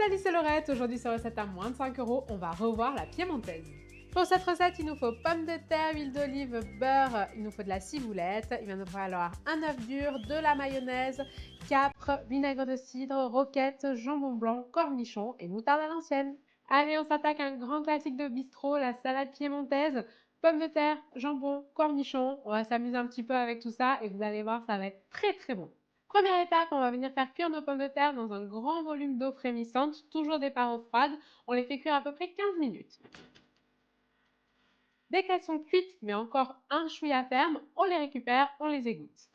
Salut, c'est Laurette. Aujourd'hui sur recette à moins de 5 euros, on va revoir la piémontaise. Pour cette recette, il nous faut pommes de terre, huile d'olive, beurre, il nous faut de la ciboulette, il va nous falloir un œuf dur, de la mayonnaise, capre, vinaigre de cidre, roquette, jambon blanc, cornichon et moutarde à l'ancienne. Allez, on s'attaque à un grand classique de bistrot, la salade piémontaise. Pommes de terre, jambon, cornichon. On va s'amuser un petit peu avec tout ça et vous allez voir, ça va être très très bon. Première étape, on va venir faire cuire nos pommes de terre dans un grand volume d'eau frémissante, toujours des par eau froide. On les fait cuire à peu près 15 minutes. Dès qu'elles sont cuites, mais encore un chouïa ferme, on les récupère, on les égoutte.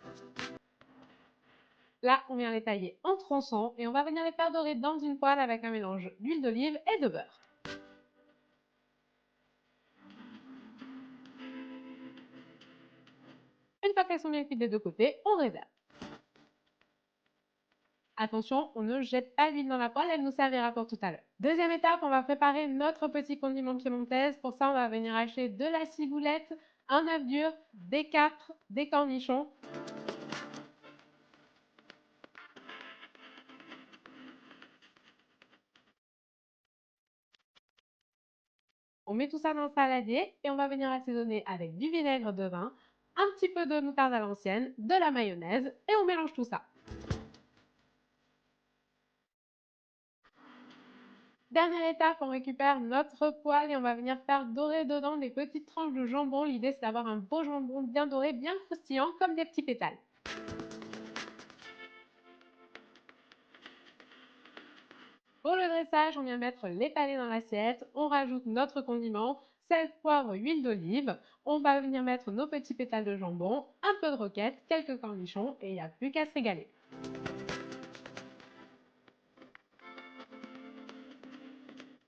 Là, on vient les tailler en tronçons et on va venir les faire dorer dans une poêle avec un mélange d'huile d'olive et de beurre. Une fois qu'elles sont bien cuites des deux côtés, on réserve. Attention, on ne jette pas l'huile dans la poêle, elle nous servira pour tout à l'heure. Deuxième étape, on va préparer notre petit condiment piémontaise. Pour ça, on va venir acheter de la ciboulette, un œuf dur, des capres, des cornichons. On met tout ça dans le saladier et on va venir assaisonner avec du vinaigre de vin, un petit peu de moutarde à l'ancienne, de la mayonnaise et on mélange tout ça. Dernière étape, on récupère notre poêle et on va venir faire dorer dedans des petites tranches de jambon. L'idée, c'est d'avoir un beau jambon bien doré, bien croustillant, comme des petits pétales. Pour le dressage, on vient mettre les palets dans l'assiette, on rajoute notre condiment, sel, poivre, huile d'olive. On va venir mettre nos petits pétales de jambon, un peu de roquette, quelques cornichons et il n'y a plus qu'à se régaler.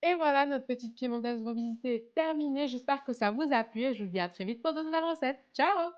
Et voilà, notre petite piémontaise revisitée est terminée. J'espère que ça vous a plu et je vous dis à très vite pour de nouvelles recettes. Ciao!